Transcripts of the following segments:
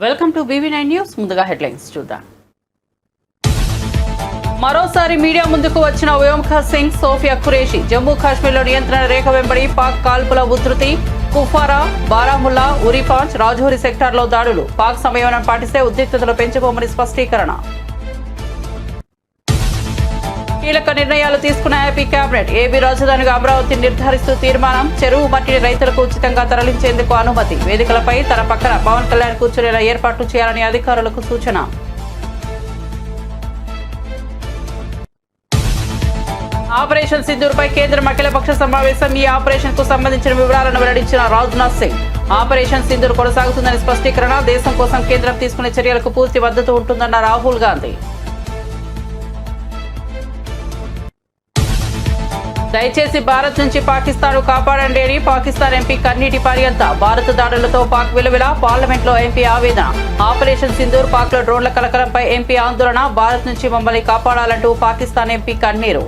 Welcome to BV9 news. ముందుగా headlines చూద్దాం. మరోసారి మీడియా ముందుకు వచ్చిన వ్యోమ్ఖా సింగ్, సోఫియా ఖురేషి. జమ్మూ కాశ్మీర్లో నియంత్రణ రేఖ వెంబడి పాక్ కాల్పుల ఉధృతి. కుఫారా, బారాముల్లా, ఉరిపాంచ్, రాజౌరి సెక్టార్లో దాడులు. పాక్ సంయమనం పాటిస్తే ఉద్రిక్తతలు పెంచుకోమని స్పష్టీకరణ. కీలక నిర్ణయాలు తీసుకున్న ఏపీ కేబినెట్. ఏపీ రాజధానిగా అమరావతిని నిర్ధారిస్తూ తీర్మానం. చెరువు మట్టిని రైతులకు ఉచితంగా తరలించేందుకు అనుమతి. వేదికలపై తన పక్కన పవన్ కళ్యాణ్ కూర్చునేలా ఏర్పాట్లు చేయాలని అధికారులకు సూచన. ఆపరేషన్ సింధూర్పై కేంద్రం అఖిలపక్ష సమావేశం. ఈ ఆపరేషన్ కు సంబంధించిన వివరాలను వెల్లడించిన రాజ్నాథ్ సింగ్. ఆపరేషన్ సింధూర్ కొనసాగుతుందని స్పష్టీకరణ. దేశం కోసం కేంద్రం తీసుకునే చర్యలకు పూర్తి మద్దతు ఉంటుందన్న రాహుల్ గాంధీ. దయచేసి భారత్ నుంచి పాకిస్తాన్ కాపాడండి అని పాకిస్తాన్ ఎంపీ కన్నీటి పర్యంత. భారత దాడులతో పాక్ విలువిల. పార్లమెంట్లో ఎంపీ ఆవేదన. ఆపరేషన్ సింధూర్, పాక్లో డ్రోన్ల కలకలంపై ఎంపీ ఆందోళన. భారత్ నుంచి మమ్మల్ని కాపాడాలంటూ పాకిస్తాన్ ఎంపీ కన్నీరు.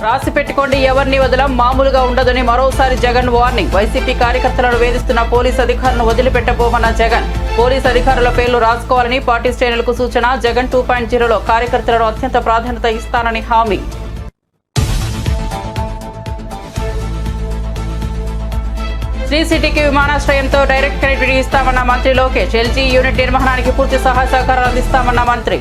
రాసి పెట్టుకోండి, ఎవరిని వదలం, మామూలుగా ఉండదని మరోసారి జగన్ వార్నింగ్. వైసీపీ కార్యకర్తలను వేధిస్తున్న పోలీసు అధికారులను వదిలిపెట్టబోమన్న జగన్. పోలీసు అధికారుల పేర్లు రాసుకోవాలని పార్టీ శ్రేణులకు సూచన. జగన్ 2.0లో కార్యకర్తలను అత్యంత ప్రాధాన్యత ఇస్తానని హామీ. శ్రీ సిటీకి విమానాశ్రయంతో డైరెక్ట్ కనెక్టివిటీ ఇస్తామన్న మంత్రి లోకేష్. ఎల్జీ యూనిట్ నిర్మాణానికి పూర్తి సహాయ సహకారాలు అందిస్తామన్న మంత్రి.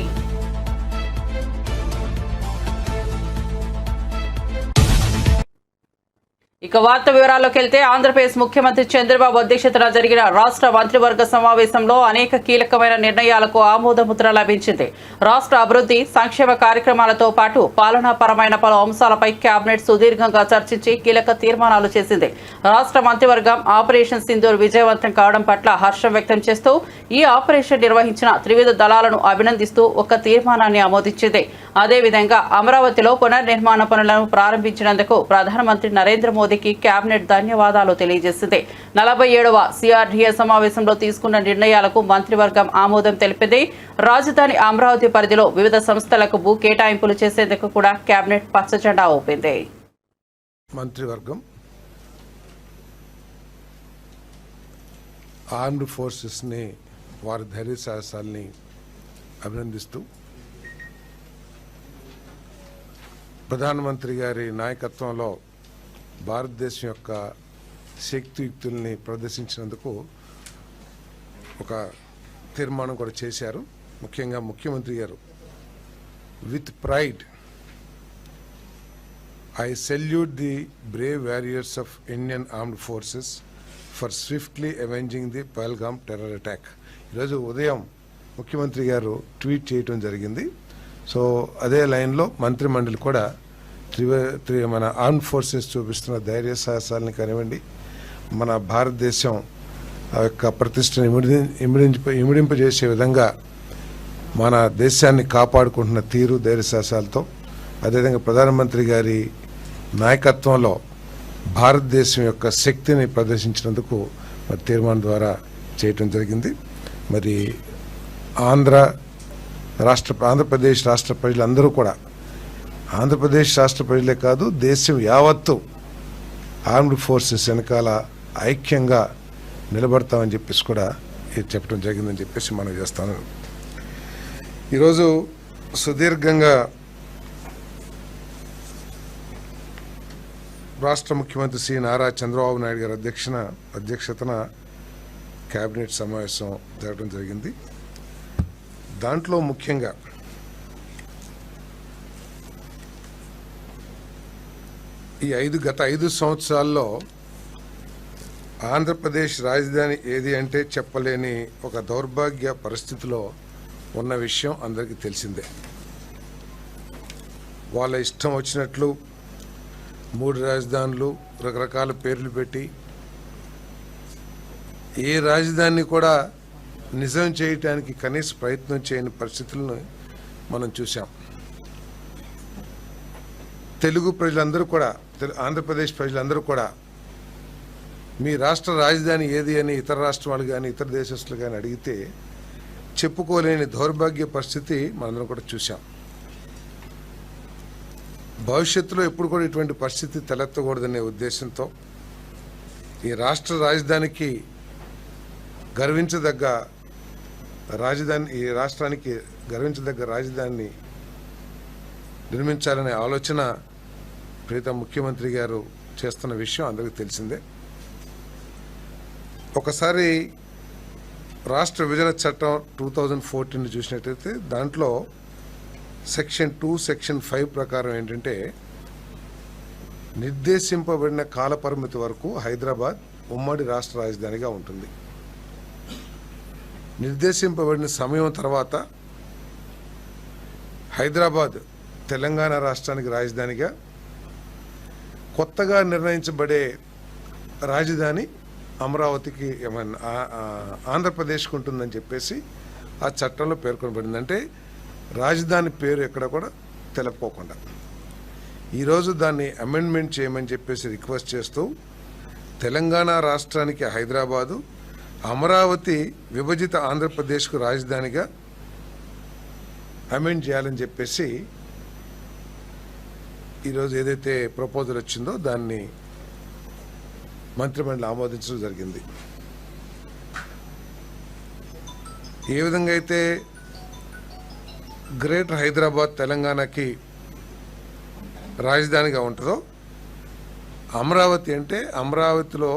ఇక వార్త వివరాల్లోకి వెళ్తే, ఆంధ్రప్రదేశ్ ముఖ్యమంత్రి చంద్రబాబు అధ్యక్షతన జరిగిన రాష్ట్ర మంత్రివర్గ సమావేశంలో అనేక కీలకమైన నిర్ణయాలకు ఆమోదముద్ర లభించింది. రాష్ట్ర అభివృద్ధి సంక్షేమ కార్యక్రమాలతో పాటు పాలనాపరమైన పలు అంశాలపై కేబినెట్ సుదీర్ఘంగా చర్చించి కీలక తీర్మానాలు చేసింది. రాష్ట్ర మంత్రివర్గం ఆపరేషన్ సింధూర్ విజయవంతం కావడం పట్ల హర్షం వ్యక్తం చేస్తూ ఈ ఆపరేషన్ నిర్వహించిన త్రివిధ దళాలను అభినందిస్తూ ఒక తీర్మానాన్ని ఆమోదించింది. అదేవిధంగా అమరావతిలో పునర్నిర్మాణ పనులను ప్రారంభించినందుకు ప్రధానమంత్రి నరేంద్ర మోదీకి కేబినెట్ ధన్యవాదాలు తెలియజేసింది. 47వ CRDA సమావేశంలో తీసుకున్న నిర్ణయాలకు మంత్రివర్గం ఆమోదం తెలిపింది. రాజధాని అమరావతి పరిధిలో వివిధ సంస్థలకు భూ కేటాయింపులు చేసేందుకు కూడా కేబినెట్ పచ్చజెండా ఊపింది. మంత్రివర్గం ఆర్మ్డ్ ఫోర్సెస్ని, వారి ధైర్య సాహసాలని అభినందిస్తూ ప్రధానమంత్రి గారి నాయకత్వంలో భారతదేశం యొక్క శక్తియుక్తుల్ని ప్రదర్శించినందుకు ఒక తీర్మానం కూడా చేశారు. ముఖ్యంగా ముఖ్యమంత్రి గారు, with pride I salute the brave warriors of Indian armed forces for swiftly avenging the Pahalgam terror attack. ఈరోజు ఉదయం ముఖ్యమంత్రి గారు ట్వీట్ చేయడం జరిగింది. సో అదే లైన్లో మంత్రిమండలి కూడా మన ఆర్మ్ ఫోర్సెస్ చూపిస్తున్న ధైర్య సాహసాలని కానివ్వండి, మన భారతదేశం యొక్క ప్రతిష్టను ఇమిడింపజేసే విధంగా మన దేశాన్ని కాపాడుకుంటున్న తీరు, ధైర్య సాహసాలతో, అదేవిధంగా ప్రధానమంత్రి గారి నాయకత్వంలో భారతదేశం యొక్క శక్తిని ప్రదర్శించినందుకు మరి తీర్మానం ద్వారా చేయటం జరిగింది. మరి ఆంధ్రప్రదేశ్ రాష్ట్ర ప్రజలందరూ కూడా, ఆంధ్రప్రదేశ్ రాష్ట్ర ప్రజలే కాదు, దేశం యావత్తు ఆర్మ్డ్ ఫోర్సెస్ వెనకాల ఐక్యంగా నిలబడతామని చెప్పేసి కూడా చెప్పడం జరిగిందని చెప్పేసి మనం చేస్తాను. ఈరోజు సుదీర్ఘంగా రాష్ట్ర ముఖ్యమంత్రి శ్రీ నారా చంద్రబాబు నాయుడు గారి అధ్యక్షతన కేబినెట్ సమావేశం జరగడం జరిగింది. దాంట్లో ముఖ్యంగా గత 5 సంవత్సరాల్లో ఆంధ్రప్రదేశ్ రాజధాని ఏది అంటే చెప్పలేని ఒక దౌర్భాగ్య పరిస్థితిలో ఉన్న విషయం అందరికీ తెలిసిందే. వాళ్ళ ఇష్టం వచ్చినట్లు 3 రాజధానులు, రకరకాల పేర్లు పెట్టి ఏ రాజధాని కూడా నిజం చేయటానికి కనీస ప్రయత్నం చేయని పరిస్థితులను మనం చూసాం. తెలుగు ప్రజలందరూ కూడా, ఆంధ్రప్రదేశ్ ప్రజలందరూ కూడా మీ రాష్ట్ర రాజధాని ఏది అని ఇతర రాష్ట్రాలు కానీ ఇతర దేశస్తులు కానీ అడిగితే చెప్పుకోలేని దౌర్భాగ్య పరిస్థితి మనందరం కూడా చూసాం. భవిష్యత్తులో ఎప్పుడు కూడా ఇటువంటి పరిస్థితి తలెత్తకూడదనే ఉద్దేశంతో ఈ రాష్ట్ర రాజధానికి గర్వించదగ్గ రాజధాని, ఈ రాష్ట్రానికి గర్వించదగ్గ రాజధానిని నిర్మించాలనే ఆలోచన ప్రీతం ముఖ్యమంత్రి గారు చేస్తున్న విషయం అందరికీ తెలిసిందే. ఒకసారి రాష్ట్ర విభజన చట్టం 2014 చూసినట్టయితే దాంట్లో సెక్షన్ 2, సెక్షన్ 5 ప్రకారం ఏంటంటే నిర్దేశింపబడిన కాలపరిమితి వరకు హైదరాబాద్ ఉమ్మడి రాష్ట్ర రాజధానిగా ఉంటుంది. నిర్దేశింపబడిన సమయం తర్వాత హైదరాబాద్ తెలంగాణ రాష్ట్రానికి రాజధానిగా, కొత్తగా నిర్ణయించబడే రాజధాని అమరావతికి ఆంధ్రప్రదేశ్కి ఉంటుందని చెప్పేసి ఆ చట్టంలో పేర్కొనబడింది. అంటే రాజధాని పేరు ఎక్కడ కూడా తెలపకోకుండా ఈరోజు దాన్ని అమెండ్మెంట్ చేయమని చెప్పేసి రిక్వెస్ట్ చేస్తూ తెలంగాణ రాష్ట్రానికి హైదరాబాదు, అమరావతి విభజిత ఆంధ్రప్రదేశ్కు రాజధానిగా అమెండ్ చేయాలని చెప్పేసి ఈరోజు ఏదైతే ప్రపోజల్ వచ్చిందో దాన్ని మంత్రిమండలి ఆమోదించడం జరిగింది. ఏ విధంగా అయితే గ్రేటర్ హైదరాబాద్ తెలంగాణకి రాజధానిగా ఉంటుందో, అమరావతి అంటే అమరావతిలో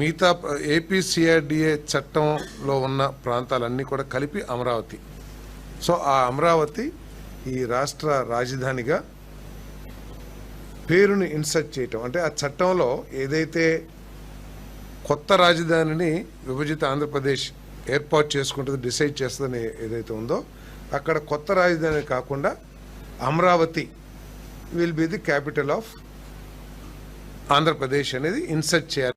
మిగతా ఏపీసీఆర్డీఏ చట్టంలో ఉన్న ప్రాంతాలన్నీ కూడా కలిపి అమరావతి. సో ఆ అమరావతి ఈ రాష్ట్ర రాజధానిగా పేరుని ఇన్సర్ట్ చేయటం, అంటే ఆ చట్టంలో ఏదైతే కొత్త రాజధానిని విభజిత ఆంధ్రప్రదేశ్ ఏర్పాటు చేసుకుంటుంది, డిసైడ్ చేస్తుందని ఏదైతే ఉందో అక్కడ కొత్త రాజధాని కాకుండా Amaravati will be the capital of Andhra Pradesh అనేది ఇన్సర్ట్ చేయాలి.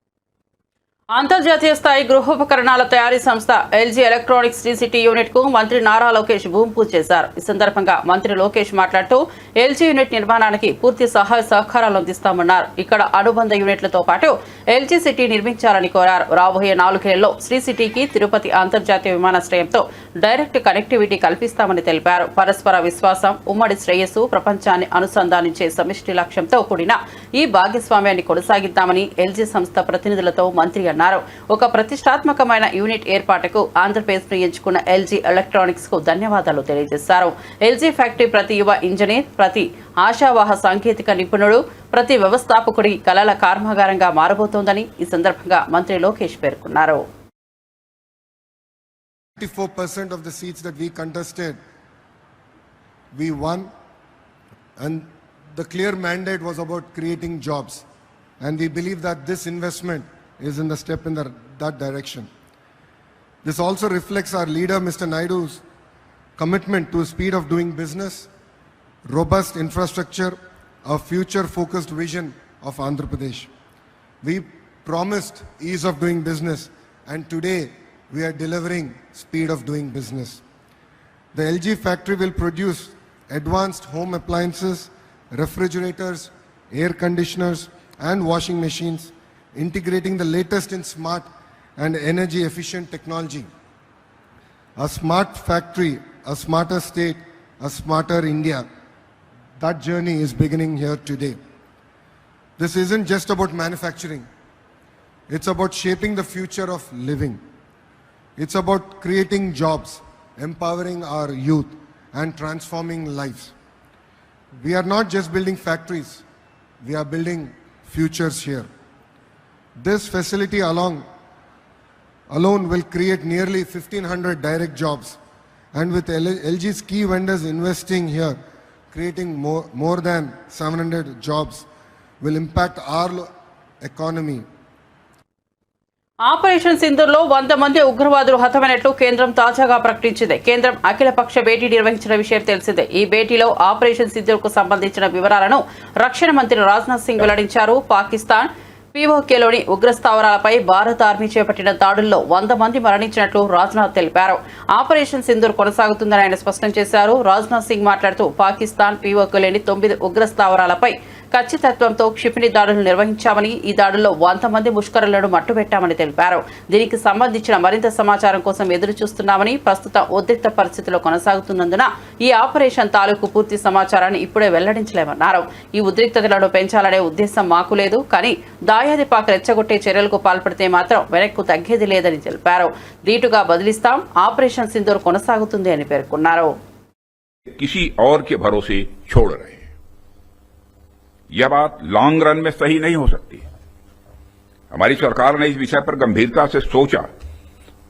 అంతర్జాతీయ స్థాయి గృహోపకరణాల తయారీ సంస్థ ఎల్జీ ఎలక్ట్రానిక్స్ సిటీ యూనిట్ కు మంత్రి నారా లోకేష్ భూమి పూజ చేశారు. ఈ సందర్భంగా మంత్రి లోకేష్ మాట్లాడుతూ ఎల్జీ యూనిట్ నిర్మాణానికి పూర్తి సహాయ సహకారాలు అందిస్తామన్నారు. ఇక్కడ అనుబంధ యూనిట్లతో పాటు ఎల్జీ సిటీ నిర్మించాలని కోరారు. రాబోయే 4 ఏళ్లలో శ్రీ సిటీకి తిరుపతి అంతర్జాతీయ విమానాశ్రయంతో డైరెక్ట్ కనెక్టివిటీ కల్పిస్తామని తెలిపారు. పరస్పర విశ్వాసం, ఉమ్మడి శ్రేయస్సు, ప్రపంచాన్ని అనుసంధానించే సమిష్టి లక్ష్యంతో కూడిన ఈ భాగస్వామ్యాన్ని కొనసాగిద్దామని ఎల్జీ సంస్థ ప్రతినిధులతో మంత్రి అన్నారు. ఒక ప్రతిష్టాత్మకమైన యూనిట్ ఏర్పాటుకు ఆంధ్రప్రదేశ్ ను ఎంచుకున్న ఎల్జీ ఎలక్ట్రానిక్స్ కు ధన్యవాదాలు తెలియజేశారు. ఎల్జీ ఫ్యాక్టరీ ప్రతి యువ ఇంజనీర్, ప్రతి ఆశావాహ సాంకేతిక నిపుణుడు, ప్రతి వ్యవస్థాపకుడి కలల కర్మాగారంగా మారబోతోందని ఈ సందర్భంగా మంత్రి లోకేష్ పేర్కొన్నారు. 94% of the seats that we contested, we won, and the clear mandate was about creating jobs, and we believe that this investment is in the step in that direction. This also reflects our leader Mr. Naidu's commitment to speed of doing business, robust infrastructure, a future-focused vision of Andhra Pradesh. We promised ease of doing business, and today we are delivering speed of doing business. The LG factory will produce advanced home appliances, refrigerators, air conditioners, and washing machines, integrating the latest in smart and energy efficient technology. A smart factory, a smarter state, a smarter India. That journey is beginning here today. This isn't just about manufacturing. It's about shaping the future of living. It's about creating jobs, empowering our youth, and transforming lives. We are not just building factories, we are building futures here. This facility alone will create nearly 1,500 direct jobs, and with LG's key vendors investing here, creating more than 700 jobs, will impact our economy. Operation సింధూర్లో 100 మంది ఉగ్రవాదులు హతమైనట్లు కేంద్రం తాజాగా ప్రకటించింది. కేంద్రం అఖిలపక్ష భేటీ నిర్వహించిన విషయం తెలిసిందే. ఈ భేటీలో ఆపరేషన్ సింధూర్కు సంబంధించిన వివరాలను రక్షణ మంత్రి రాజ్నాథ్ సింగ్ వెల్లడించారు. పాకిస్తాన్ పీఓకేలోని ఉగ్రస్థావరాలపై భారత ఆర్మీ చేపట్టిన దాడుల్లో 100 మంది మరణించినట్లు రాజ్నాథ్ తెలిపారు. ఆపరేషన్ సింధూర్ కొనసాగుతుందని ఆయన స్పష్టం చేశారు. రాజ్నాథ్ సింగ్ మాట్లాడుతూ పాకిస్తాన్ పీఓకేలోని 9 ఉగ్రస్థావరాలపై ఖచ్చితత్వంతో క్షిపణి దాడులు నిర్వహించామని, ఈ దాడుల్లో 100 మంది ముష్కరులను మట్టుబెట్టామని తెలిపారు. దీనికి సంబంధించిన మరింత సమాచారం కోసం ఎదురు చూస్తున్నామని, ప్రస్తుతం ఉద్రిక్త పరిస్థితిలో కొనసాగుతున్నందున ఈ ఆపరేషన్ తాలూకు పూర్తి సమాచారాన్ని ఇప్పుడే వెల్లడించలేమన్నారు. ఈ ఉద్రిక్తతలను పెంచాలనే ఉద్దేశం మాకు లేదు, కానీ దాయాది పాక్ రెచ్చగొట్టే చర్యలకు పాల్పడితే మాత్రం వెనక్కు తగ్గేది లేదని తెలిపారు. ధీటుగా బదిలిస్తాం, ఆపరేషన్ సింధూర్ కొనసాగుతుంది అని పేర్కొన్నారు. किसी और के भरोसे छोड़ रहे हैं, यह बात लॉन्ग रन में सही नहीं हो सकती। हमारी सरकार ने इस विषय पर गंभीरता से सोचा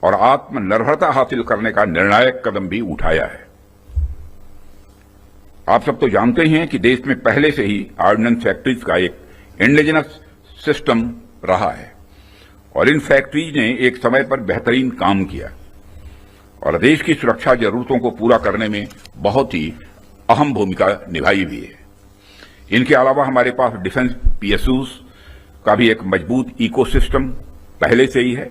और आत्मनिर्भरता हासिल करने का निर्णायक कदम भी उठाया है। आप सब तो जानते ही हैं कि देश में पहले से ही ऑर्डिनेंस फैक्ट्रीज का एक इंडिजिनस सिस्टम रहा है और इन फैक्ट्रीज ने एक समय पर बेहतरीन काम किया और देश की सुरक्षा जरूरतों को पूरा करने में बहुत ही अहम भूमिका निभाई भी है। इनके अलावा हमारे पास डिफेंस पीएसयूज का भी एक मजबूत इकोसिस्टम पहले से ही है।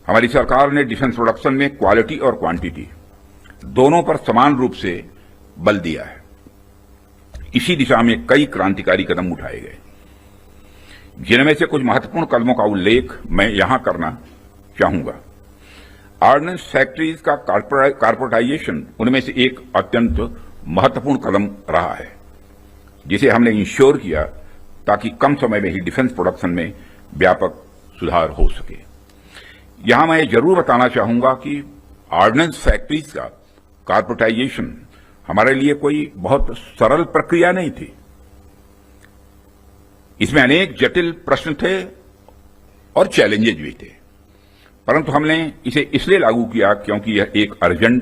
हमारी सरकार ने डिफेंस प्रोडक्शन में क्वालिटी और क्वांटिटी दोनों पर समान रूप से बल दिया है। इसी दिशा में कई क्रांतिकारी कदम उठाए गए, जिनमें से कुछ महत्वपूर्ण कदमों का उल्लेख मैं यहां करना चाहूंगा। ऑर्डिनेंस फैक्ट्रीज का कॉर्पोरेटाइजेशन उनमें से एक अत्यंत महत्वपूर्ण कदम रहा है, जिसे हमने इंश्योर किया ताकि कम समय में ही डिफेंस प्रोडक्शन में व्यापक सुधार हो सके। यहां मैं जरूर बताना चाहूंगा कि ऑर्डिनेंस फैक्ट्रीज का कॉर्पोरेटाइजेशन हमारे लिए कोई बहुत सरल प्रक्रिया नहीं थी। इसमें अनेक जटिल प्रश्न थे और चैलेंजेज भी थे, परंतु हमने इसे इसलिए लागू किया क्योंकि यह एक अर्जेंट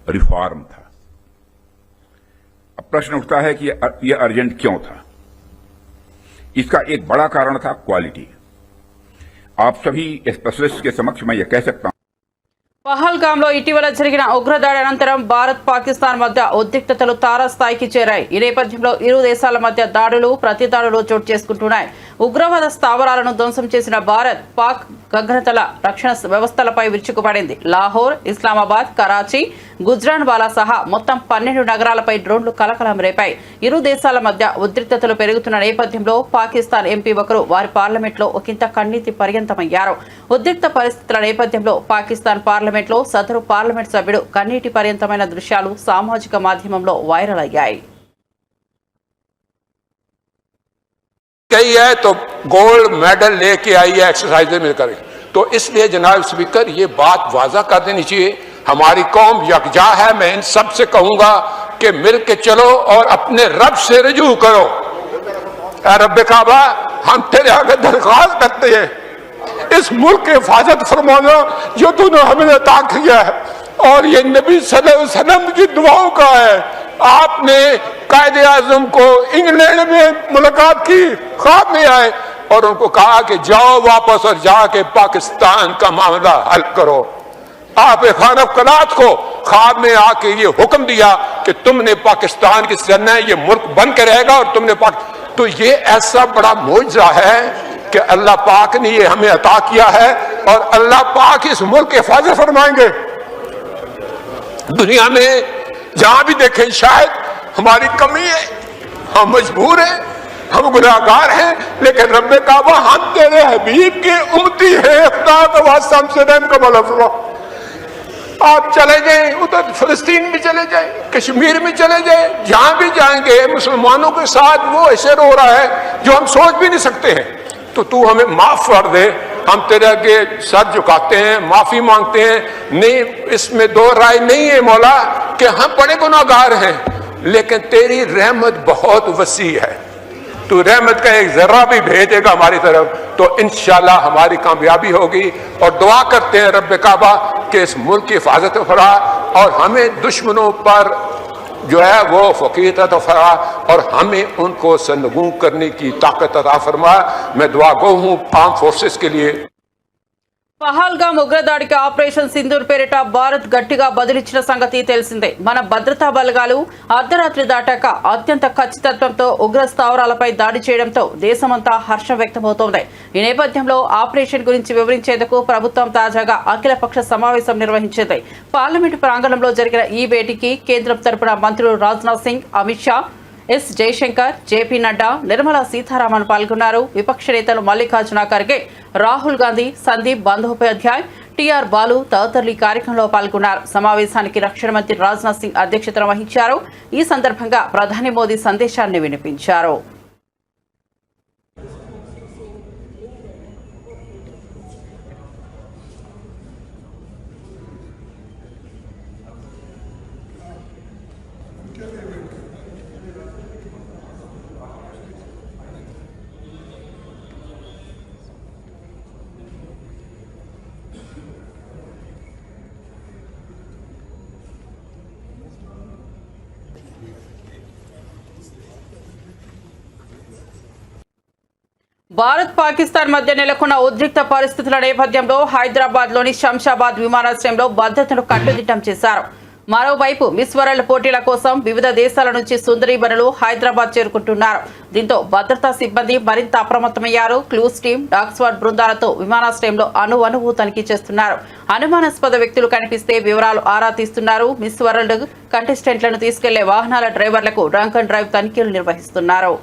रिफॉर्म था। अब प्रश्न उठता है कि यह अर्जेंट क्यों था? इसका एक बड़ा कारण था क्वालिटी। आप सभी स्पेशलिस्ट के समक्ष मैं यह कह सकता हूं, పహల్గామ్లో ఇటీవల జరిగిన ఉగ్రదాడి అనంతరం భారత్ పాకిస్తాన్ మధ్య ఉద్రిక్తతలు తారాస్థాయికి చేరాయి. ఈ నేపథ్యంలో ఇరు దేశాల మధ్య దాడులు ప్రతిదాడులు చోటు చేసుకుంటున్నాయి. ఉగ్రవాద స్థావరాలను ధ్వంసం చేసిన భారత్ పాక్ గగనతల రక్షణ వ్యవస్థలపై విరుచుకుపడింది. లాహోర్, ఇస్లామాబాద్, కరాచీ, గుజ్రాన్వాలా సహా మొత్తం 12 నగరాలపై డ్రోన్లు కలకలం రేపాయి. ఇరు దేశాల మధ్య ఉద్రిక్తతలు పెరుగుతున్న నేపథ్యంలో పాకిస్తాన్ ఎంపీ ఒకరు వారి పార్లమెంట్లో ఒకంత కన్నీటి పర్యంతమయ్యారు. ఉద్రిక్త పరిస్థితుల నేపథ్యంలో పాకిస్తాన్ పార్లమెంట్లో సదరు పార్లమెంట్ సభ్యుడు కన్నీటి పర్యంతమైన దృశ్యాలు సామాజిక మాధ్యమంలో వైరల్ అయ్యాయి. गई है तो गोल्ड मेडल लेके आई है एक्सरसाइज में करें, तो इसलिए जनाब स्पीकर ये बात वाजा कर देनी चाहिए। हमारी कौम यकजा है। मैं इन सब से कहूंगा कि मिल के चलो और अपने रब से रजू करो। रब काबा, हम तेरे आगे दरख्वास्त करते हैं, इस मुल्क की हिफाजत फरमाना जो तूने हमें अता किया है, और ये नबी सल्लल्लाहु अलैहि वसल्लम की दुआओं का है। आपने कायदे आजम को इंग्लैंड में मुलाकात की, ख्वाब में आए और उनको कहा कि जाओ वापस और जाके पाकिस्तान का मामला हल करो। आप खान कनात को ख्वाब में आके ये हुक्म दिया कि तुमने पाकिस्तान की करना है, ये मुल्क बन के रहेगा और तुमने तो ये ऐसा बड़ा मौजज़ा है कि अल्लाह पाक ने ये हमें अता किया है और अल्लाह पाक इस मुल्क की हिफाजत फरमाएंगे। दुनिया में जहां भी देखें शायद हमारी कमी है, हम मजबूर हैं, हम गुनाहगार हैं, लेकिन रब्बे काबा हम तेरे हबीब के उम्मती हैं। खुदा का वास्ता हमसे रहम का भला फरमा। आप चले जाएं, उधर फिलिस्तीन में चले जाएं, कश्मीर में चले जाएं, जहां भी जाएंगे मुसलमानों के साथ वो ऐसे रो रहा है जो हम सोच भी नहीं सकते हैं। तो तू हमें माफ कर दे, हम तेरे आगे सर झुकाते हैं, माफी मांगते हैं। नहीं, इसमें दो राय नहीं है मौला कि हम बड़े गुनाहगार हैं, लेकिन तेरी रहमत बहुत वसी है। तू रहमत का एक जर्रा भी भेजेगा हमारी तरफ तो इंशाल्लाह हमारी कामयाबी होगी। और दुआ करते हैं रब्बे काबा कि इस मुल्क की हिफाजत फरा और हमें दुश्मनों पर जो है वो फकीर अता फरमा और हमें उनको सरनगू करने की ताकत अता फरमा। मैं दुआ गो हूँ आर्म फोर्सेस के लिए। పహల్గామ్ ఉగ్రదాడికి ఆపరేషన్ సింధూర్ పేరిట భారత్ గట్టిగా బదులిచ్చిన సంగతి తెలిసిందే. మన భద్రతా బలగాలు అర్ధరాత్రి దాటాక అత్యంత ఖచ్చితత్వంతో ఉగ్ర స్థావరాలపై దాడి చేయడంతో దేశమంతా హర్షం వ్యక్తమవుతోంది. ఈ నేపథ్యంలో ఆపరేషన్ గురించి వివరించేందుకు ప్రభుత్వం తాజాగా అఖిలపక్ష సమావేశం నిర్వహించింది. పార్లమెంటు ప్రాంగణంలో జరిగిన ఈ భేటీకి కేంద్రం తరపున మంత్రులు రాజ్నాథ్ సింగ్, అమిత్ షా, ఎస్ జయశంకర్, జేపీ నడ్డా, నిర్మలా సీతారామన్ పాల్గొన్నారు. విపక్ష నేతలు మల్లికార్జున ఖర్గే, రాహుల్ గాంధీ, సందీప్ బందోపాధ్యాయ్, టీఆర్ బాలు తదితరులు ఈ కార్యక్రమంలో పాల్గొన్నారు. సమావేశానికి రక్షణ మంత్రి రాజ్నాథ్ సింగ్ అధ్యక్షతన వహించారు. ఈ సందర్భంగా ప్రధాని మోదీ సందేశాన్ని వినిపించారు. భారత్ పాకిస్తాన్ మధ్య నెలకొన్న ఉద్రిక్త పరిస్థితుల నేపథ్యంలో హైదరాబాద్లోని శంషాబాద్ విమానాశ్రయంలో భద్రతను కట్టుదిట్టం చేశారు. మరోవైపు మిస్ వరల్డ్ పోటీల కోసం వివిధ దేశాల నుంచి సుందరీమణులు హైదరాబాద్ చేరుకుంటున్నారు. దీంతో భద్రతా సిబ్బంది మరింత అప్రమత్తమయ్యారు. క్లూస్ టీం, డాగ్ స్క్వాడ్ బృందాలతో విమానాశ్రయంలో అణువణువు తనిఖీ చేస్తున్నారు. అనుమానాస్పద వ్యక్తులు కనిపిస్తే వివరాలు ఆరా తీస్తున్నారు. మిస్ వరల్డ్ కంటెస్టెంట్లను తీసుకెళ్లే వాహనాల డ్రైవర్లకు డ్రంక్ అండ్ డ్రైవ్ తనిఖీలు నిర్వహిస్తున్నారు.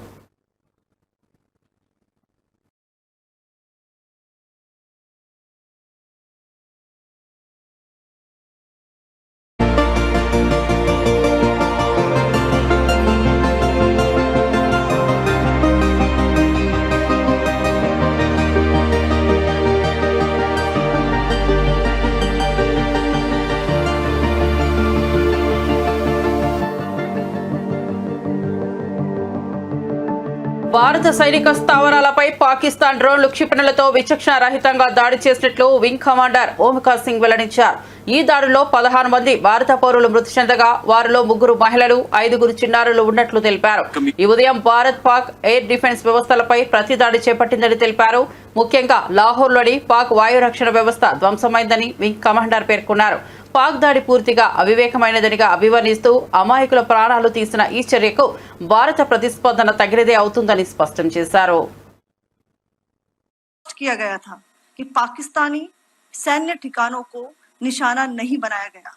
భారత సైనిక స్థావరాలపై పాకిస్తాన్ డ్రోన్లు క్షిపణులతో విచక్షణ రహితంగా దాడి చేసినట్లు వింగ్ కమాండర్ ఓంకార్ సింగ్ వెల్లడించారు. ఈ దాడుల్లో 16 మంది భారత పౌరులు మృతి చెందగా వారిలో 3 మహిళలు, 5 చిన్నారులు ఉన్నట్లు తెలిపారు. ఈ ఉదయం భారత్ పాక్ ఎయిర్ డిఫెన్స్ వ్యవస్థలపై ప్రతి దాడి చేపట్టిందని తెలిపారు. ముఖ్యంగా లాహోర్లోని పాక్ వాయు రక్షణ వ్యవస్థ ధ్వంసమైందని వింగ్ కమాండర్ పేర్కొన్నారు. పాక్ దాడి పూర్తిగా అవివేకమైనదనిగా అభివర్ణిస్తూ అమాయకుల ప్రాణాలు తీసిన ఈ చర్యకు భారత ప్రతిస్పందన తగినదే అవుతుందని స్పష్టం చేశారు. किया गया था कि पाकिस्तानी सैन्य ठिकानों को निशाना नहीं बनाया गया.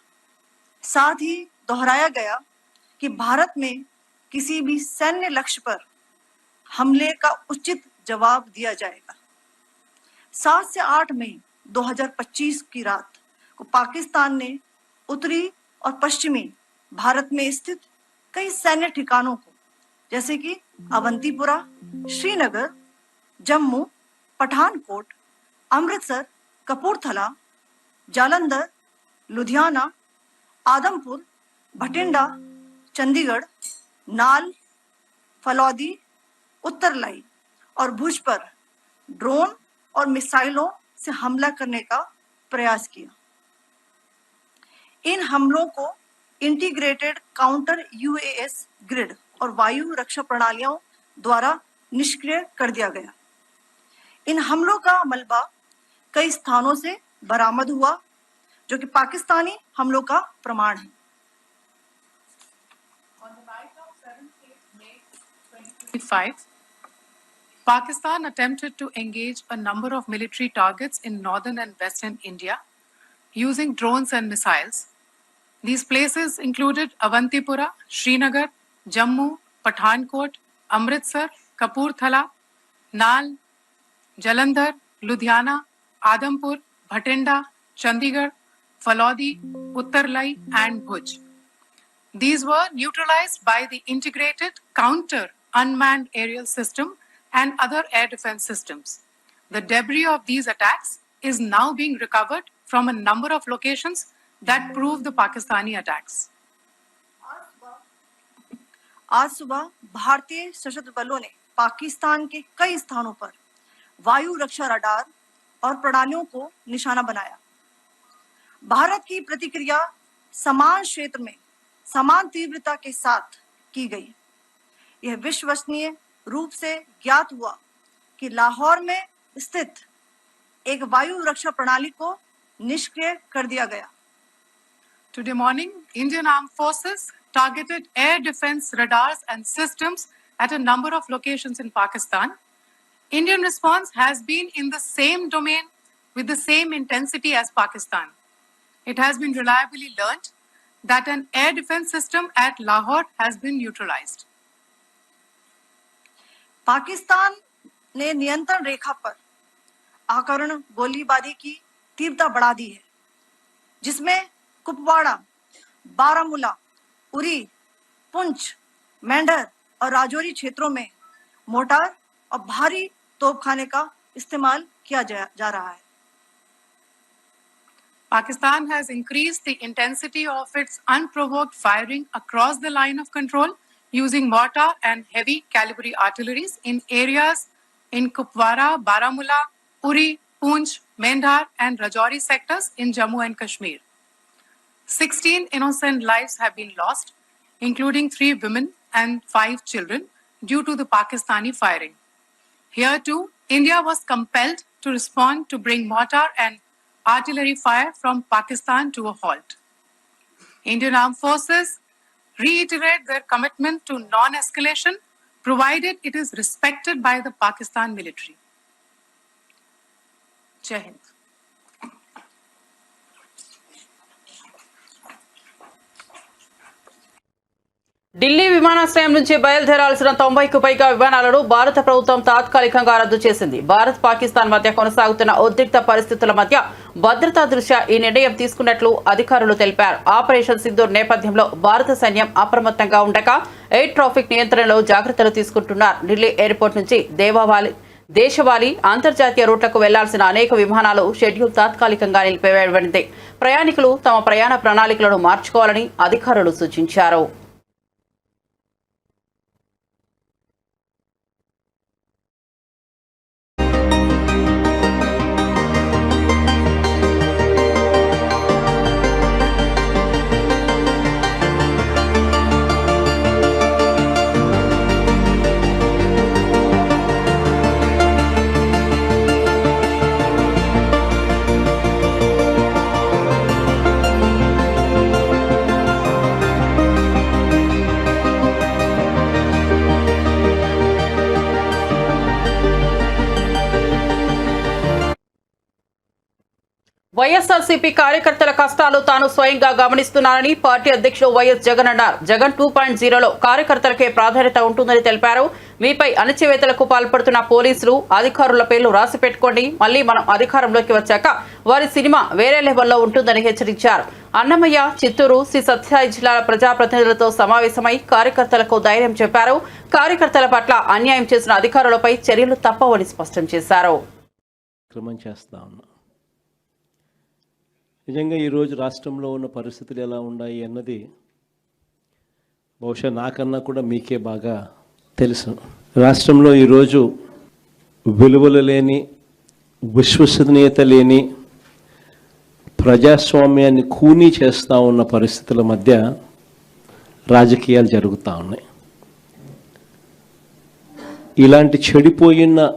साथ ही दोहराया गया कि भारत में किसी भी सैन्य लक्ष्य पर हमले का उचित जवाब दिया जाएगा. 7 से 8 मई 2025 की रात को पाकिस्तान ने उत्तरी और पश्चिमी भारत में स्थित कई सैन्य ठिकानों को जैसे कि अवंतीपुरा, श्रीनगर, जम्मू, पठानकोट, अमृतसर, कपूरथला, जालंधर, लुधियाना, आदमपुर, भटिंडा, चंडीगढ़, नाल, फलौदी, उत्तरलाई और भुज पर ड्रोन और मिसाइलों से हमला करने का प्रयास किया. इन हमलों को इंटीग्रेटेड काउंटर यूएस ग्रिड और वायु रक्षा प्रणालियों द्वारा निष्क्रिय कर दिया गया. इन हमलों का मलबा कई स्थानों से बरामद हुआ जो कि पाकिस्तानी हमलों का प्रमाण है. On the night of 7th May 2025, Pakistan attempted to engage a number of military targets in northern and western India using drones and missiles. These places included Avantipura, Srinagar, Jammu, Pathankot, Amritsar, Kapurthala, Nal, Jalandhar, Ludhiana, Adampur, Bhatinda, Chandigarh, Falodi, Uttarlai, and Bhuj. These were neutralized by the integrated counter unmanned aerial system and other air defense systems. The debris of these attacks is now being recovered from a number of locations that prove the Pakistani attacks. आज सुबह भारतीय सशस्त्र बलों ने पाकिस्तान के कई स्थानों पर वायु रक्षा रडार और प्रणालियों को निशाना बनाया. भारत की प्रतिक्रिया समान क्षेत्र में समान तीव्रता के साथ की गई. यह विश्वसनीय रूप से ज्ञात हुआ कि लाहौर में स्थित एक वायु रक्षा प्रणाली को निष्क्रिय कर दिया गया. Today morning, Indian Armed Forces targeted air defense radars and systems at a number of locations in Pakistan. Indian response has been in the same domain with the same intensity as Pakistan. It has been reliably learnt that an air defense system at Lahore has been neutralized. Pakistan ने नियंत्रण रेखा पर आकरण गोलीबारी की तीव्रता बढ़ा दी है, जिसमें कुपवाड़ा, बारामूला, उरी, पुंछ, मेंढर और राजौरी क्षेत्रों में मोर्टार और भारी तोपखाने का इस्तेमाल किया जा रहा है. Pakistan has increased the intensity of its unprovoked firing across the line of control using mortar and heavy calibre artilleries in areas in Kupwara, Baramulla, Uri, Poonch, Mendhar and Rajouri sectors in Jammu and Kashmir. 16 innocent lives have been lost, including 3 women and 5 children due to the Pakistani firing. Here too, India was compelled to respond to bring mortar and artillery fire from Pakistan to a halt. Indian Armed Forces reiterate their commitment to non-escalation, provided it is respected by the Pakistan military. Jai Hind. Delhi విమానాశ్రయం నుంచి బయలుదేరాల్సిన 90కు పైగా విమానాలను భారత ప్రభుత్వం తాత్కాలికంగా రద్దు చేసింది. భారత్ పాకిస్తాన్ మధ్య కొనసాగుతున్న ఉద్రిక్త పరిస్థితుల మధ్య భద్రతా దృష్ట్యా ఈ నిర్ణయం తీసుకున్నట్లు అధికారులు తెలిపారు. ఆపరేషన్ సింధూర్ నేపథ్యంలో భారత సైన్యం అప్రమత్తంగా ఉండగా ఎయిర్ ట్రాఫిక్ నియంత్రణలో జాగ్రత్తలు తీసుకుంటున్నారు. ఢిల్లీ ఎయిర్పోర్ట్ నుంచి దేశవాళీ అంతర్జాతీయ రూట్లకు వెళ్లాల్సిన అనేక విమానాలు షెడ్యూల్ తాత్కాలికంగా నిలిపివేయబడింది. ప్రయాణికులు తమ ప్రయాణ ప్రణాళికలను మార్చుకోవాలని అధికారులు సూచించారు. వైఎస్ఆర్సీపీ కార్యకర్తల కష్టాలు తాను స్వయంగా గమనిస్తున్నానని పార్టీ అధ్యక్షుడు వైఎస్ జగన్ అన్నారు. జగన్ 2.0లో కార్యకర్తలకే ప్రాధాన్యత ఉంటుందని తెలిపారు. మీపై అణచివేతలకు పాల్పడుతున్న పోలీసులు అధికారుల పేర్లు రాసి పెట్టుకోండి, మళ్లీ మనం అధికారంలోకి వచ్చాక వారి సినిమా వేరే లెవెల్లో ఉంటుందని హెచ్చరించారు. అన్నమయ్య, చిత్తూరు, శ్రీ సత్యసాయి జిల్లాల ప్రజాప్రతినిధులతో సమావేశమై కార్యకర్తలకు ధైర్యం చెప్పారు. కార్యకర్తల పట్ల అన్యాయం చేసిన అధికారులపై చర్యలు తప్పవని స్పష్టం చేశారు. నిజంగా ఈరోజు రాష్ట్రంలో ఉన్న పరిస్థితులు ఎలా ఉన్నాయి అన్నది బహుశా నాకన్నా కూడా మీకే బాగా తెలుసు. రాష్ట్రంలో ఈరోజు విలువలు లేని, విశ్వసనీయత లేని, ప్రజాస్వామ్యాన్ని కూనీ చేస్తూ ఉన్న పరిస్థితుల మధ్య రాజకీయాలు జరుగుతూ ఉన్నాయి. ఇలాంటి చెడిపోయిన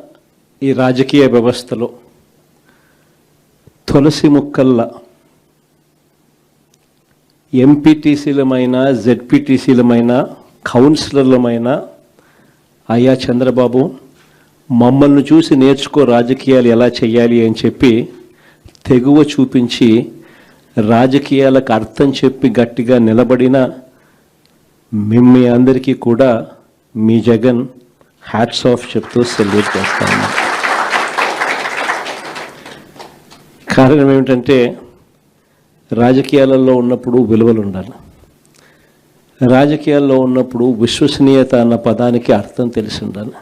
ఈ రాజకీయ వ్యవస్థలో తులసి ముక్కల్లా ఎంపీటీసీలమైన, జెడ్పీటీసీలమైన, కౌన్సిలర్లమైన అయ్యా చంద్రబాబు మమ్మల్ని చూసి నేర్చుకో రాజకీయాలు ఎలా చేయాలి అని చెప్పి తెగువ చూపించి రాజకీయాలకు అర్థం చెప్పి గట్టిగా నిలబడిన మీ అందరికీ కూడా మీ జగన్ హ్యాట్స్ ఆఫ్ చెప్తూ సెల్యూట్ చేస్తా ఉన్నా. కారణం ఏమిటంటే రాజకీయాలలో ఉన్నప్పుడు విలువలు ఉండాలి. రాజకీయాల్లో ఉన్నప్పుడు విశ్వసనీయత అన్న పదానికి అర్థం తెలిసి ఉండాలి.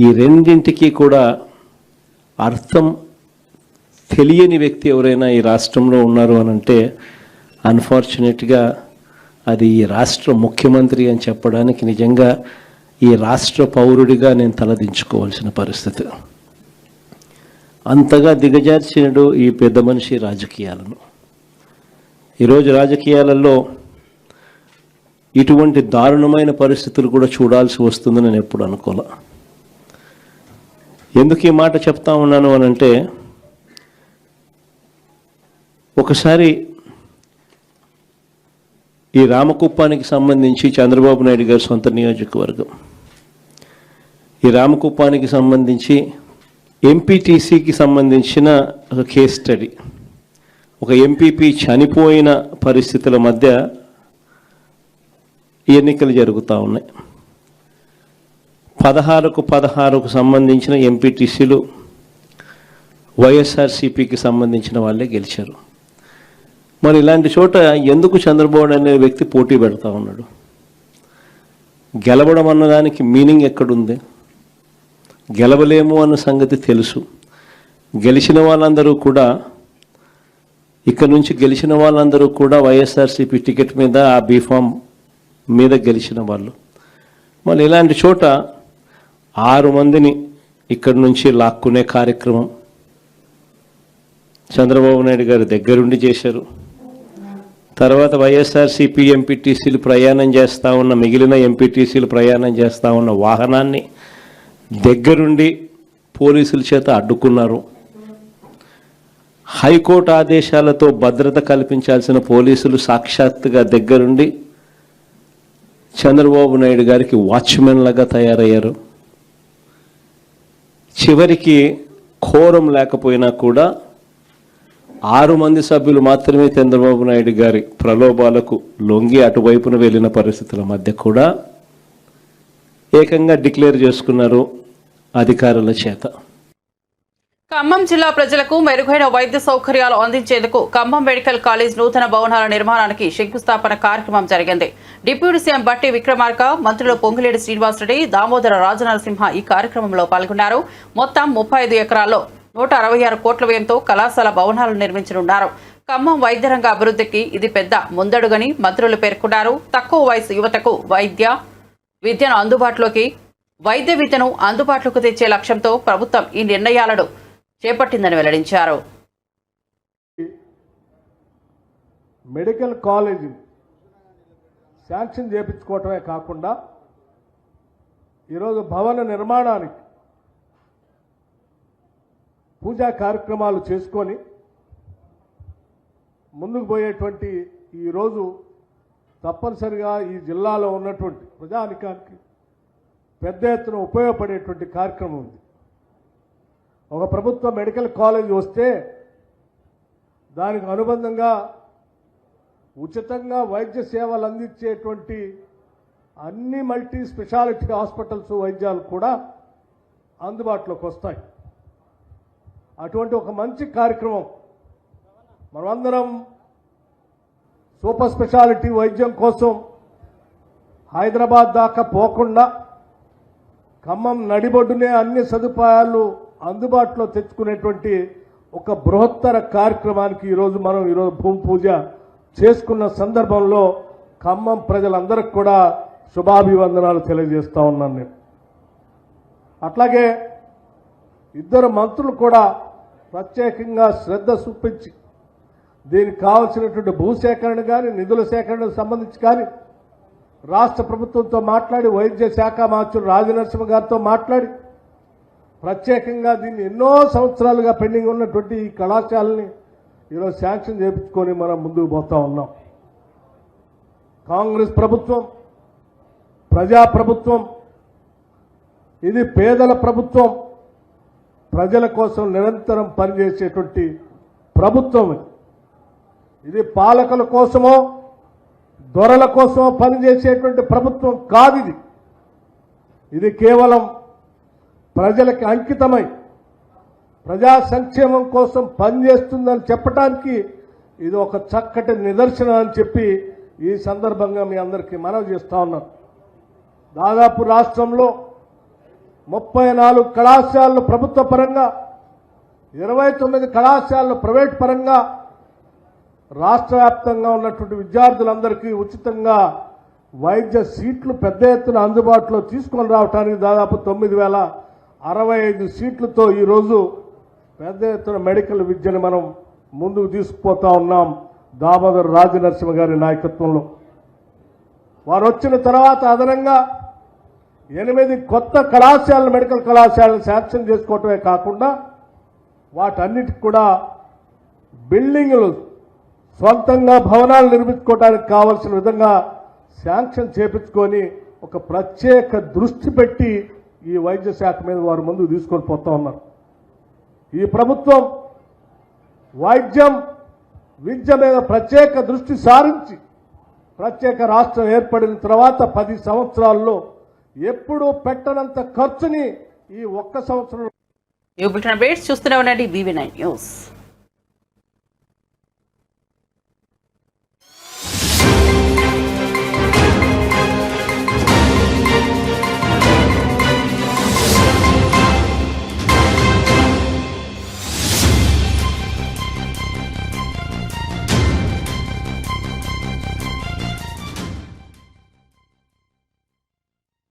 ఈ రెండింటికి కూడా అర్థం తెలియని వ్యక్తి ఎవరైనా ఈ రాష్ట్రంలో ఉన్నారు అని అంటే అన్ఫార్చునేట్గా అది ఈ రాష్ట్ర ముఖ్యమంత్రి అని చెప్పడానికి నిజంగా ఈ రాష్ట్ర పౌరుడిగా నేను తలదించుకోవాల్సిన పరిస్థితి. అంతగా దిగజార్చినడు ఈ పెద్ద మనిషి రాజకీయాలను. ఈరోజు రాజకీయాలలో ఇటువంటి దారుణమైన పరిస్థితులు కూడా చూడాల్సి వస్తుందని నేను ఎప్పుడు అనుకోలే. ఎందుకు ఈ మాట చెప్తా ఉన్నాను అని అంటే, ఒకసారి ఈ రామకుప్పానికి సంబంధించి చంద్రబాబు నాయుడు గారి సొంత నియోజకవర్గం, ఈ రామకుప్పానికి సంబంధించి ఎంపీటీసీకి సంబంధించిన ఒక కేస్ స్టడీ, ఒక ఎంపీపీ చనిపోయిన పరిస్థితుల మధ్య ఎన్నికలు జరుగుతూ ఉన్నాయి. 16కు సంబంధించిన ఎంపీటీసీలు వైఎస్ఆర్సీపీకి సంబంధించిన వాళ్ళే గెలిచారు. మరి ఇలాంటి చోట ఎందుకు చంద్రబాబు అనే వ్యక్తి పోటీ పెడతా ఉన్నాడు? గెలవడం అన్నదానికి మీనింగ్ ఎక్కడుంది? గెలవలేము అన్న సంగతి తెలుసు. గెలిచిన వాళ్ళందరూ కూడా, ఇక్కడ నుంచి గెలిచిన వాళ్ళందరూ కూడా వైఎస్ఆర్సీపీ టికెట్ మీద, ఆ బీఫామ్ మీద గెలిచిన వాళ్ళు. మళ్ళీ ఇలాంటి చోట 6 మందిని ఇక్కడి నుంచి లాక్కునే కార్యక్రమం చంద్రబాబు నాయుడు గారు దగ్గరుండి చేశారు. తర్వాత వైఎస్ఆర్సీపీ ఎంపీటీసీలు ప్రయాణం చేస్తూ ఉన్న, మిగిలిన ఎంపీటీసీలు ప్రయాణం చేస్తూ ఉన్న వాహనాన్ని దగ్గరుండి పోలీసుల చేత అడ్డుకున్నారు. హైకోర్టు ఆదేశాలతో భద్రత కల్పించాల్సిన పోలీసులు సాక్షాత్తుగా దగ్గరుండి చంద్రబాబు నాయుడు గారికి వాచ్మెన్ లాగా తయారయ్యారు. చివరికి కోరం లేకపోయినా కూడా 6 మంది సభ్యులు మాత్రమే చంద్రబాబు నాయుడు గారి ప్రలోభాలకు లొంగి అటువైపున వెళ్ళిన పరిస్థితుల మధ్య కూడా ఏకంగా డిక్లేర్ చేసుకున్నారు అధికారుల చేత. ఖమ్మం జిల్లా ప్రజలకు మెరుగైన వైద్య సౌకర్యాలు అందించేందుకు ఖమ్మం మెడికల్ కాలేజ్ నూతన భవనాల నిర్మాణానికి శంకుస్థాపన కార్యక్రమం జరిగింది. డిప్యూటీ సీఎం బట్టి విక్రమార్క, మంత్రులు పొంగులేటి శ్రీనివాసరెడ్డి, దామోదర రాజనరసింహ ఈ కార్యక్రమంలో పాల్గొన్నారు. మొత్తం 35 ఎకరాల్లో 166 కోట్ల వ్యయంతో కళాశాల భవనాలు నిర్మించనున్నారు. ఖమ్మం వైద్య రంగ అభివృద్ధికి ఇది పెద్ద ముందడుగని మంత్రులు పేర్కొన్నారు. తక్కువ వయసు యువతకు వైద్య విద్యను అందుబాటులోకి తెచ్చే లక్ష్యంతో ప్రభుత్వం ఈ నిర్ణయాలను చేపట్టిందని వెల్లడించారు. మెడికల్ కాలేజీ శాంక్షన్ చేయించుకోవటమే కాకుండా ఈరోజు భవన నిర్మాణానికి పూజా కార్యక్రమాలు చేసుకొని ముందుకు పోయేటువంటి ఈరోజు తప్పనిసరిగా ఈ జిల్లాలో ఉన్నటువంటి ప్రజానికానికి పెద్ద ఎత్తున ఉపయోగపడేటువంటి కార్యక్రమం ఉంది. ఒక ప్రభుత్వ మెడికల్ కాలేజ్ వస్తే దానికి అనుబంధంగా ఉచితంగా వైద్య సేవలు అందించేటువంటి అన్ని మల్టీ స్పెషాలిటీ హాస్పిటల్స్ వైద్యాలు కూడా అందుబాటులోకి వస్తాయి. అటువంటి ఒక మంచి కార్యక్రమం మనమందరం సూపర్ స్పెషాలిటీ వైద్యం కోసం హైదరాబాద్ దాకా పోకుండా ఖమ్మం నడిబొడ్డునే అన్ని సదుపాయాలు అందుబాటులో తెచ్చుకునేటువంటి ఒక బృహత్తర కార్యక్రమానికి ఈరోజు భూమి పూజ చేసుకున్న సందర్భంలో ఖమ్మం ప్రజలందరికీ కూడా శుభాభివందనాలు తెలియజేస్తా ఉన్నాను నేను. అట్లాగే 2 మంత్రులు కూడా ప్రత్యేకంగా శ్రద్ధ చూపించి దీనికి కావాల్సినటువంటి భూసేకరణ కానీ నిధుల సేకరణకు సంబంధించి కానీ రాష్ట్ర ప్రభుత్వంతో మాట్లాడి వైద్య శాఖ మంత్రులు రాజనరసింహ గారితో మాట్లాడి ప్రత్యేకంగా దీన్ని ఎన్నో సంవత్సరాలుగా పెండింగ్ ఉన్నటువంటి ఈ కళాశాలని ఈరోజు శాంక్షన్ చేయించుకొని మనం ముందుకు పోతా ఉన్నాం. కాంగ్రెస్ ప్రభుత్వం ప్రజాప్రభుత్వం, ఇది పేదల ప్రభుత్వం, ప్రజల కోసం నిరంతరం పనిచేసేటువంటి ప్రభుత్వం. ఇది పాలకుల కోసమో దొరల కోసమో పనిచేసేటువంటి ప్రభుత్వం కాదు. ఇది కేవలం ప్రజలకి అంకితమై ప్రజా సంక్షేమం కోసం పనిచేస్తుందని చెప్పడానికి ఇది ఒక చక్కటి నిదర్శనం అని చెప్పి ఈ సందర్భంగా మీ అందరికీ మనవి చేస్తా ఉన్నాను. దాదాపు రాష్ట్రంలో 34 కళాశాలలు ప్రభుత్వ పరంగా, 29 కళాశాలలు ప్రైవేట్ పరంగా రాష్ట్ర వ్యాప్తంగా ఉన్నటువంటి విద్యార్థులందరికీ ఉచితంగా వైద్య సీట్లు పెద్ద ఎత్తున అందుబాటులో తీసుకొని రావడానికి దాదాపు 9,065 సీట్లతో ఈరోజు పెద్ద ఎత్తున మెడికల్ విద్యను మనం ముందుకు తీసుకుపోతా ఉన్నాం. దామోదర రాజనరసింహ గారి నాయకత్వంలో వారు వచ్చిన తర్వాత అదనంగా 8 కొత్త కళాశాలలు మెడికల్ కళాశాలను శాంక్షన్ చేసుకోవటమే కాకుండా వాటన్నిటికి కూడా బిల్డింగులు సొంతంగా భవనాలు నిర్మించుకోవడానికి కావాల్సిన విధంగా శాంక్షన్ చేపించుకొని ఒక ప్రత్యేక దృష్టి పెట్టి ఈ వైద్య శాఖ మీద వారు ముందుకు తీసుకొని పోతా ఉన్నారు. ఈ ప్రభుత్వం వైద్యం విద్య మీద ప్రత్యేక దృష్టి సారించి ప్రత్యేక రాష్ట్రం ఏర్పడిన తర్వాత 10 సంవత్సరాల్లో ఎప్పుడూ పెట్టనంత ఖర్చుని ఈ ఒక్క సంవత్సరం చూస్తూనే ఉండండి BV9 న్యూస్.